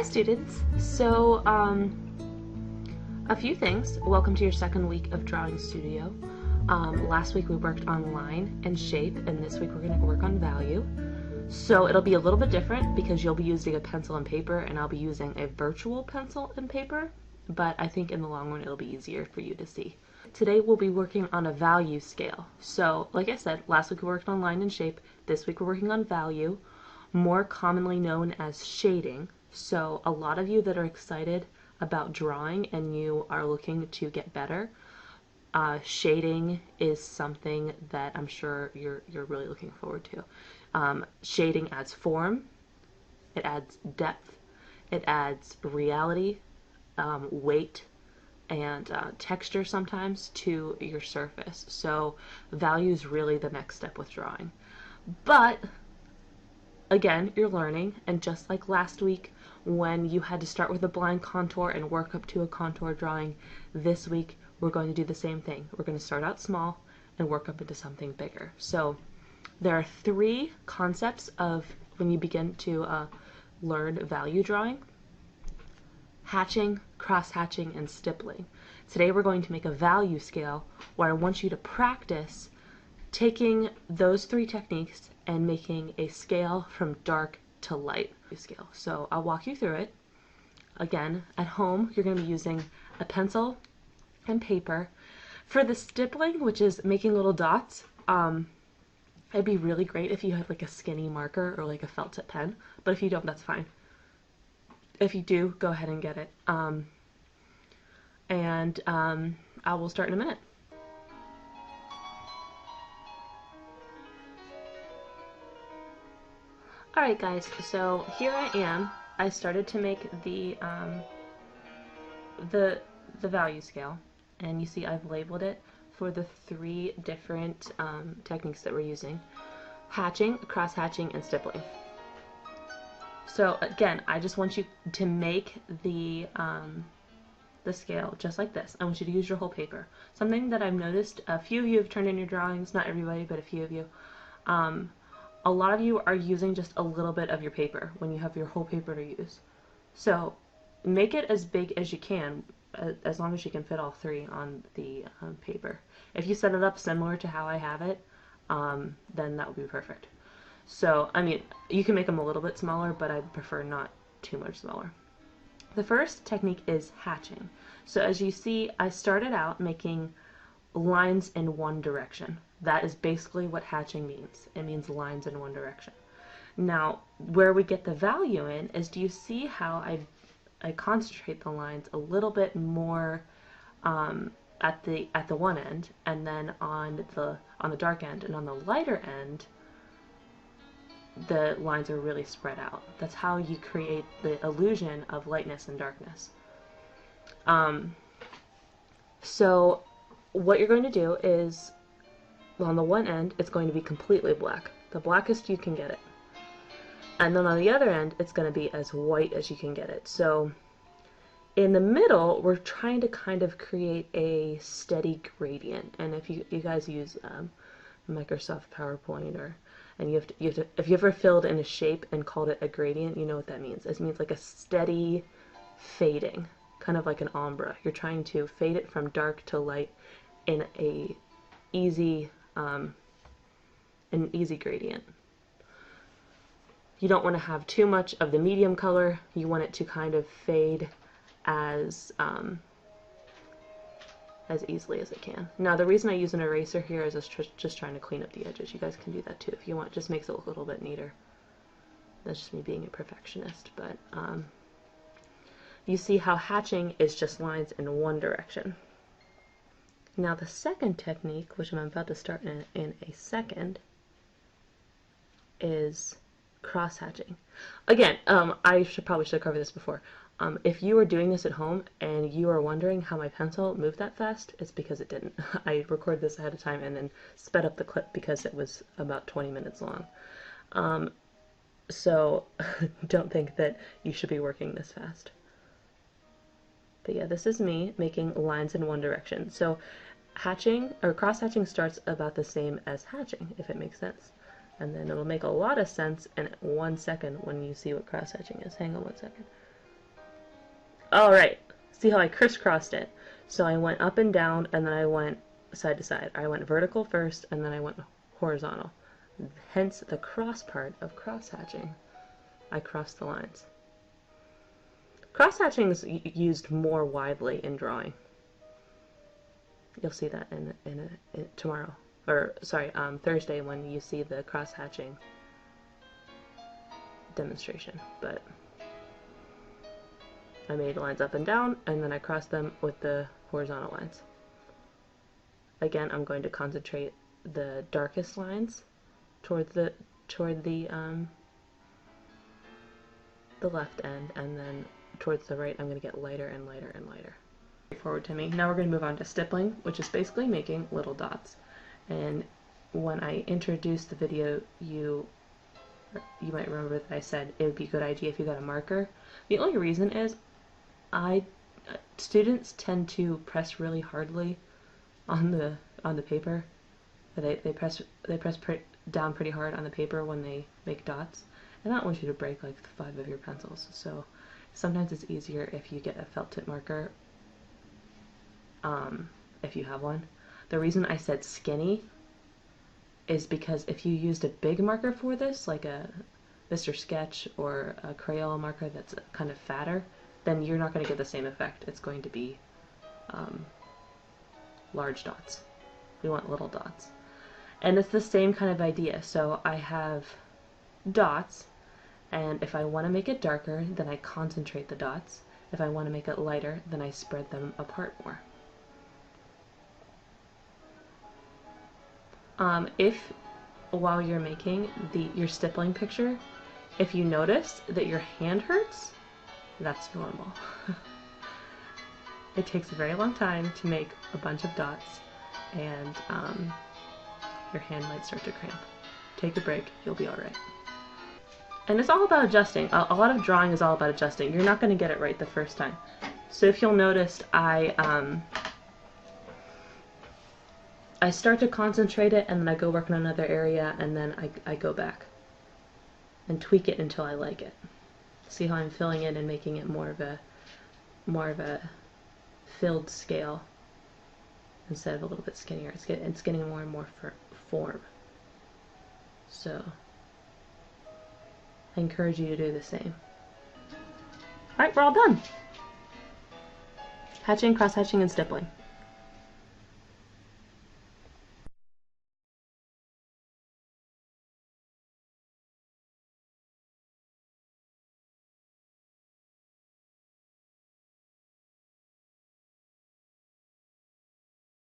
Hi students! A few things. Welcome to your second week of Drawing Studio. Last week we worked on line and shape, and this week we're going to work on value. So it'll be a little bit different because you'll be using a pencil and paper and I'll be using a virtual pencil and paper, but I think in the long run it'll be easier for you to see. Today we'll be working on a value scale. So like I said, last week we worked on line and shape. This week we're working on value, more commonly known as shading. So a lot of you that are excited about drawing and you are looking to get better, shading is something that I'm sure you're really looking forward to. Shading adds form, it adds depth, it adds reality, weight, and texture sometimes to your surface. So value is really the next step with drawing. But again, you're learning, and just like last week when you had to start with a blind contour and work up to a contour drawing, this week we're going to do the same thing. We're going to start out small and work up into something bigger. So there are three concepts of when you begin to learn value drawing: hatching, cross-hatching, and stippling. Today we're going to make a value scale where I want you to practice taking those three techniques and making a scale from dark to light scale. So I'll walk you through it. Again, at home you're going to be using a pencil and paper. For the stippling, which is making little dots, it'd be really great if you had like a skinny marker or like a felt tip pen, but if you don't, that's fine. If you do, go ahead and get it. I will start in a minute. Alright guys, so here I am. I started to make the value scale, and you see I've labeled it for the three different techniques that we're using: hatching, cross-hatching, and stippling. So again, I just want you to make the scale just like this. I want you to use your whole paper. Something that I've noticed, a few of you have turned in your drawings, not everybody, but a few of you. A lot of you are using just a little bit of your paper when you have your whole paper to use. So make it as big as you can, as long as you can fit all three on the paper. If you set it up similar to how I have it, then that would be perfect. So, I mean, you can make them a little bit smaller, but I prefer not too much smaller. The first technique is hatching. So as you see, I started out making lines in one direction. That is basically what hatching means. It means lines in one direction. Now, where we get the value in is, do you see how I concentrate the lines a little bit more at the one end, and then on the dark end, and on the lighter end the lines are really spread out. That's how you create the illusion of lightness and darkness. So what you're going to do is, on the one end, it's going to be completely black, the blackest you can get it. And then on the other end, it's going to be as white as you can get it. So in the middle, we're trying to kind of create a steady gradient. And if you guys use Microsoft PowerPoint, if you ever filled in a shape and called it a gradient, you know what that means. It means like a steady fading, kind of like an ombre. You're trying to fade it from dark to light in an easy gradient. You don't want to have too much of the medium color. You want it to kind of fade as easily as it can. Now, the reason I use an eraser here is just trying to clean up the edges. You guys can do that too if you want. It just makes it look a little bit neater. That's just me being a perfectionist. But you see how hatching is just lines in one direction. Now the second technique, which I'm about to start in a second, is cross-hatching. Again, I probably should have covered this before. If you are doing this at home and you are wondering how my pencil moved that fast, it's because it didn't. I recorded this ahead of time and then sped up the clip because it was about 20 minutes long. So don't think that you should be working this fast. But yeah, this is me making lines in one direction. So hatching, or cross-hatching, starts about the same as hatching, if it makes sense. And then it'll make a lot of sense in 1 second when you see what cross-hatching is. Hang on 1 second. all right, see how I crisscrossed it? So I went up and down, and then I went side to side. I went vertical first, and then I went horizontal. Hence the cross part of cross-hatching. I crossed the lines. Cross-hatching is used more widely in drawing. You'll see that in tomorrow, or sorry, Thursday, when you see the cross-hatching demonstration. But I made lines up and down, and then I crossed them with the horizontal lines. Again, I'm going to concentrate the darkest lines toward the left end, and then towards the right I'm going to get lighter and lighter and lighter. Forward to me. Now we're going to move on to stippling, which is basically making little dots. And when I introduced the video, you might remember that I said it would be a good idea if you got a marker. The only reason is students tend to press really hardly on the paper. They press down pretty hard on the paper when they make dots, and I don't want you to break like 5 of your pencils. So sometimes it's easier if you get a felt tip marker, if you have one. The reason I said skinny is because if you used a big marker for this, like a Mr. Sketch or a Crayola marker that's kind of fatter, then you're not going to get the same effect. It's going to be large dots. We want little dots. And it's the same kind of idea. So I have dots, and if I want to make it darker, then I concentrate the dots. If I want to make it lighter, then I spread them apart more. If while you're making your stippling picture, if you notice that your hand hurts, that's normal. It takes a very long time to make a bunch of dots, and your hand might start to cramp. Take a break, you'll be alright. And it's all about adjusting. A lot of drawing is all about adjusting. You're not going to get it right the first time. So if you'll notice, I start to concentrate it, and then I go work in another area, and then I go back and tweak it until I like it. See how I'm filling it and making it more of a filled scale instead of a little bit skinnier. It's getting more and more form. So I encourage you to do the same. Alright, we're all done. Hatching, cross-hatching, and stippling.